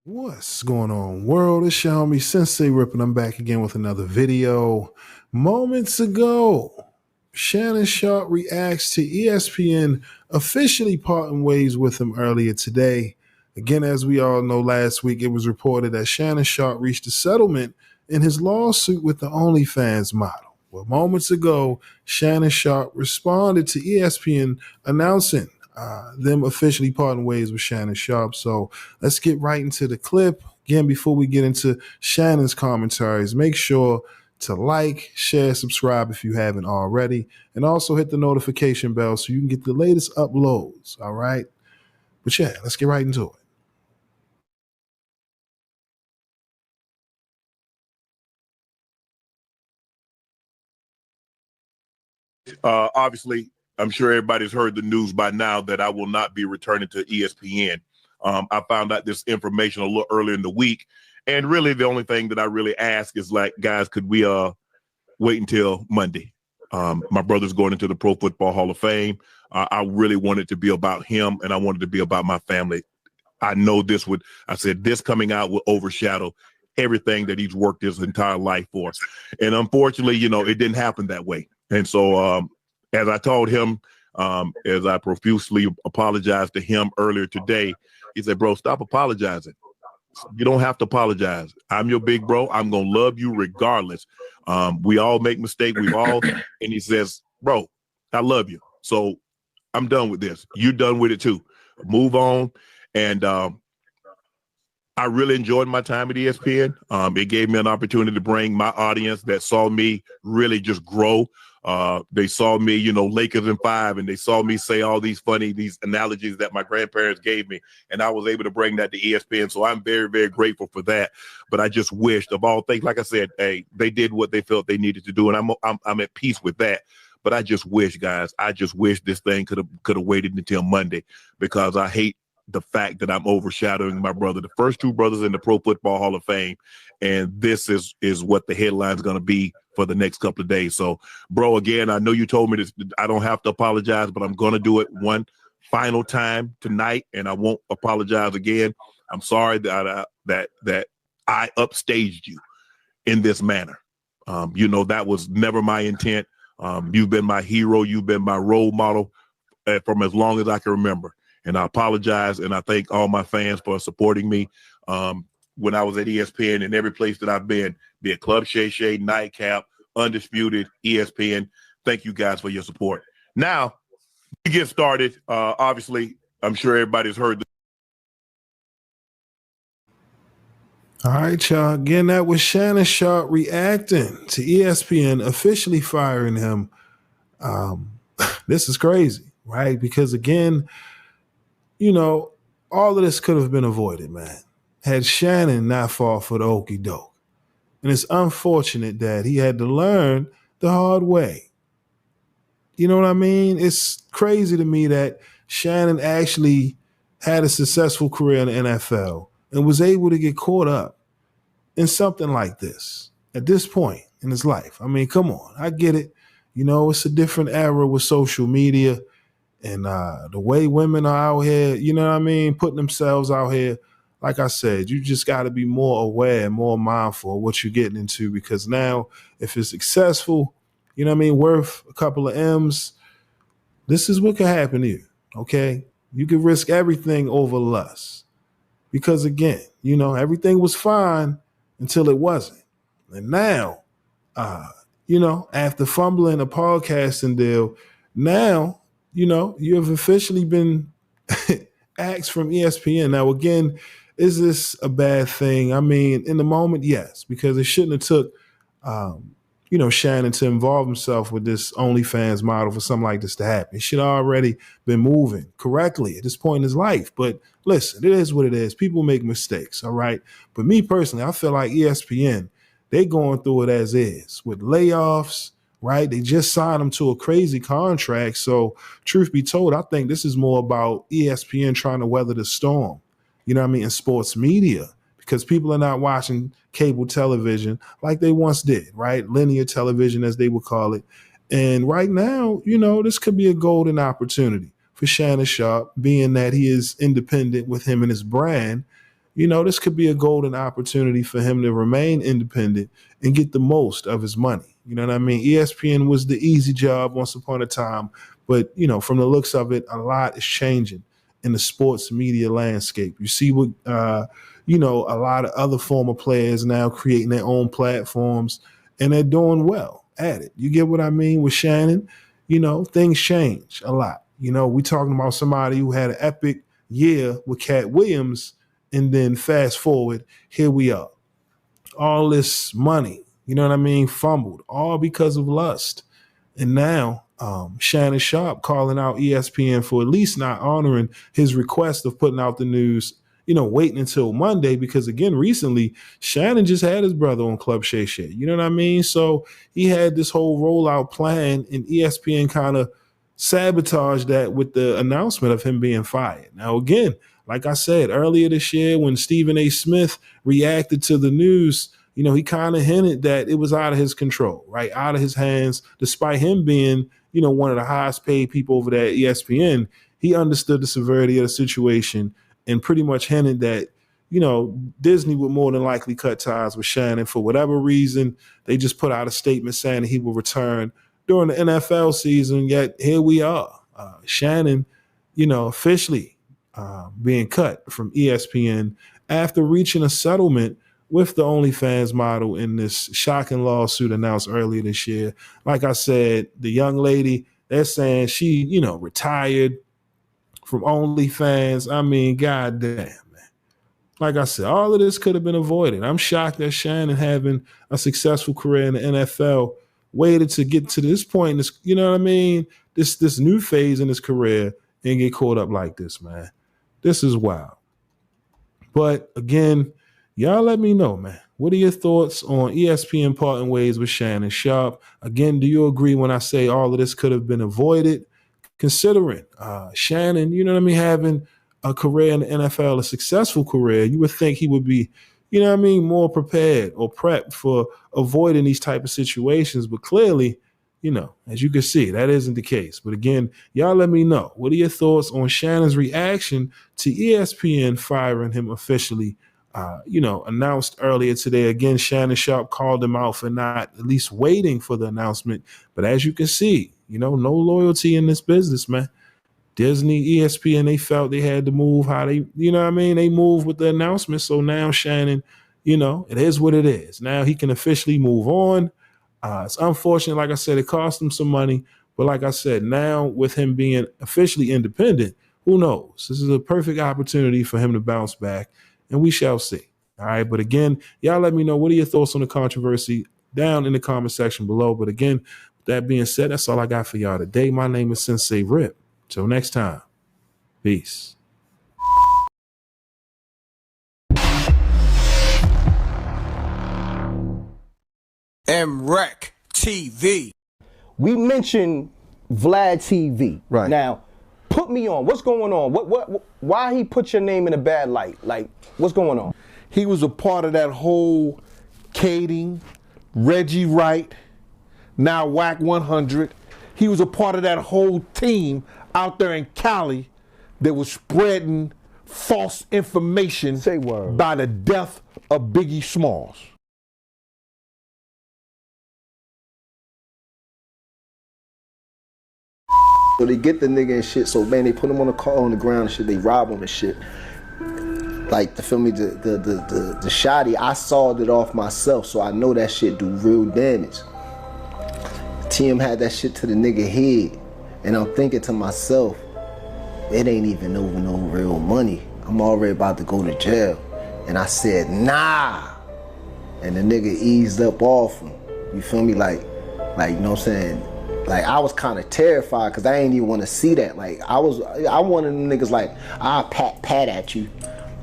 What's going on, world? It's Xiaomi Sensei Rip, and I'm back again with another video. Moments ago, Shannon Sharpe reacts to ESPN officially parting ways with him earlier today. Again, as we all know, last week it was reported that Shannon Sharpe reached a settlement in his lawsuit with the OnlyFans model. Well, moments ago, Shannon Sharpe responded to ESPN announcing them officially parting ways with Shannon Sharpe. So let's get right into the clip. Again, before we get into Shannon's commentaries, make sure to like, share, subscribe if you haven't already, and also hit the notification bell so you can get the latest uploads. All right. But yeah, let's get right into it. Obviously, I'm sure everybody's heard the news by now that I will not be returning to ESPN. I found out this information a little earlier in the week, and really the only thing that I really ask is like, guys, could we wait until Monday? My brother's going into the Pro Football Hall of Fame. I really wanted to be about him, and I wanted to be about my family. I know this would, I said, this coming out will overshadow everything that he's worked his entire life for. And unfortunately, it didn't happen that way. And so as I told him, as I profusely apologized to him earlier today, he said, bro, stop apologizing. You don't have to apologize. I'm your big bro. I'm going to love you regardless. We all make mistakes. And he says, bro, I love you. So I'm done with this. You're done with it too. Move on. And I really enjoyed my time at ESPN. It gave me an opportunity to bring my audience that saw me really just grow. They saw me, Lakers in 5, and they saw me say all these analogies that my grandparents gave me, and I was able to bring that to ESPN. So I'm very, very grateful for that. But I just wished, of all things, like I said, hey, they did what they felt they needed to do, and I'm at peace with that. But I just wish, guys, this thing could have waited until Monday, because I hate the fact that I'm overshadowing my brother, the first two brothers in the Pro Football Hall of Fame, and this is what the headline's going to be for the next couple of days. So, bro, again, I know you told me this, I don't have to apologize, but I'm going to do it one final time tonight, and I won't apologize again. I'm sorry that I upstaged you in this manner. That was never my intent. You've been my hero. You've been my role model from as long as I can remember. And I apologize, and I thank all my fans for supporting me when I was at ESPN and every place that I've been, be it Club Shay Shay, Nightcap, Undisputed, ESPN. Thank you guys for your support. Now, we get started. Obviously, I'm sure everybody's heard. All right, y'all. Again, that was Shannon Sharpe reacting to ESPN officially firing him. This is crazy, right? Because again, all of this could have been avoided, man, had Shannon not fall for the okie doke. And it's unfortunate that he had to learn the hard way. You know what I mean? It's crazy to me that Shannon actually had a successful career in the NFL and was able to get caught up in something like this at this point in his life. I mean, come on. I get it. It's a different era with social media. And the way women are out here, putting themselves out here, like I said, you just got to be more aware and more mindful of what you're getting into, because now if it's successful, worth a couple of M's, this is what could happen to you, okay? You could risk everything over lust, because again, everything was fine until it wasn't. And now, after fumbling a podcasting deal, now, you have officially been axed from ESPN. Now, again, is this a bad thing? I mean, in the moment, yes, because it shouldn't have took, Shannon to involve himself with this OnlyFans model for something like this to happen. He should have already been moving correctly at this point in his life. But listen, it is what it is. People make mistakes, all right? But me personally, I feel like ESPN, they going through it as is with layoffs, right? They just signed him to a crazy contract. So truth be told, I think this is more about ESPN trying to weather the storm, in sports media, because people are not watching cable television like they once did, right? Linear television, as they would call it. And right now, this could be a golden opportunity for Shannon Sharpe, being that he is independent with him and his brand. this could be a golden opportunity for him to remain independent and get the most of his money. You know what I mean? ESPN was the easy job once upon a time, but, from the looks of it, a lot is changing in the sports media landscape. You see what, a lot of other former players now creating their own platforms, and they're doing well at it. You get what I mean with Shannon? Things change a lot. We talking about somebody who had an epic year with Cat Williams, and then fast forward, here we are. All this money, fumbled, all because of lust. And now Shannon Sharpe calling out ESPN for at least not honoring his request of putting out the news, waiting until Monday, because again, recently, Shannon just had his brother on Club Shay Shay. You know what I mean? So he had this whole rollout plan, and ESPN kind of sabotaged that with the announcement of him being fired. Now, again, like I said earlier this year, when Stephen A. Smith reacted to the news, he kind of hinted that it was out of his control, right? Out of his hands, despite him being, one of the highest paid people over there at ESPN. He understood the severity of the situation and pretty much hinted that, Disney would more than likely cut ties with Shannon for whatever reason. They just put out a statement saying that he will return during the NFL season, yet here we are. Shannon, officially being cut from ESPN after reaching a settlement with the OnlyFans model in this shocking lawsuit announced earlier this year. Like I said, the young lady, they're saying she, retired from OnlyFans. I mean, goddamn, man. Like I said, all of this could have been avoided. I'm shocked that Shannon, having a successful career in the NFL, waited to get to this point, this, this new phase in his career and get caught up like this, man. This is wild. But again, y'all let me know, man. What are your thoughts on ESPN parting ways with Shannon Sharpe? Again, do you agree when I say all of this could have been avoided? Considering Shannon, having a career in the NFL, a successful career, you would think he would be, more prepared or prepped for avoiding these type of situations. But clearly, as you can see, that isn't the case. But again, y'all let me know. What are your thoughts on Shannon's reaction to ESPN firing him officially? Announced earlier today. Again, Shannon Sharpe called him out for not at least waiting for the announcement. But as you can see, no loyalty in this business, man. Disney, ESPN, they felt they had to move how they, they moved with the announcement. So now Shannon, it is what it is. Now he can officially move on. It's unfortunate, like I said, it cost him some money. But like I said, now with him being officially independent, who knows? This is a perfect opportunity for him to bounce back, and we shall see. All right. But again, y'all let me know, what are your thoughts on the controversy down in the comment section below. But again, with that being said, that's all I got for y'all today. My name is Sensei Rip. Till next time, peace. MREC TV. We mentioned Vlad TV. Right. Now, put me on. What's going on? Why he put your name in a bad light? Like, what's going on? He was a part of that whole Kading, Reggie Wright, now WAC 100. He was a part of that whole team out there in Cali that was spreading false information by the death of Biggie Smalls. So they get the nigga and shit, so man, they put him on the car on the ground and shit, they rob him and shit. Like, the feel me, the shotty, I sawed it off myself, so I know that shit do real damage. TM had that shit to the nigga head, and I'm thinking to myself, it ain't even over no real money. I'm already about to go to jail. And I said, nah. And the nigga eased up off him. You feel me? Like, you know what I'm saying? Like, I was kind of terrified because I ain't even want to see that. Like, I wanted them niggas like, I'll pat at you,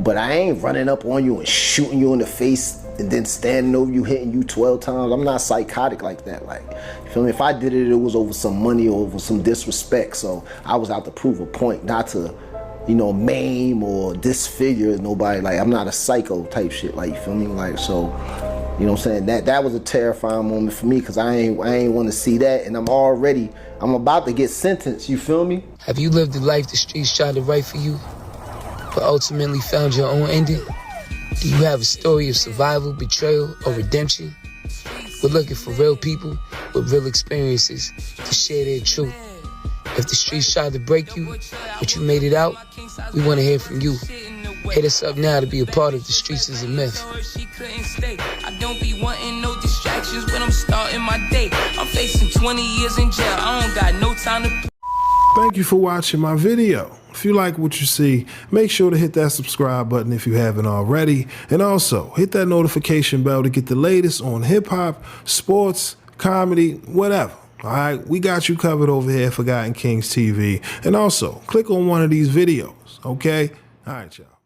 but I ain't running up on you and shooting you in the face and then standing over you, hitting you 12 times. I'm not psychotic like that. Like, you feel me? If I did it, it was over some money or over some disrespect. So I was out to prove a point, not to, maim or disfigure nobody. Like, I'm not a psycho type shit. Like, you feel me? Like, so, you know what I'm saying? That was a terrifying moment for me because I ain't want to see that, and I'm about to get sentenced, you feel me? Have you lived the life the streets tried to write for you, but ultimately found your own ending? Do you have a story of survival, betrayal, or redemption? We're looking for real people with real experiences to share their truth. If the streets tried to break you, but you made it out, we want to hear from you. Hit us up now to be a part of The Streets is a Myth. I don't be wanting no distractions when I'm starting my day. I'm facing 20 years in jail. I don't got no time to... Thank you for watching my video. If you like what you see, make sure to hit that subscribe button if you haven't already. And also, hit that notification bell to get the latest on hip-hop, sports, comedy, whatever. All right, we got you covered over here at Forgotten Kings TV. And also, click on one of these videos, okay? All right, y'all.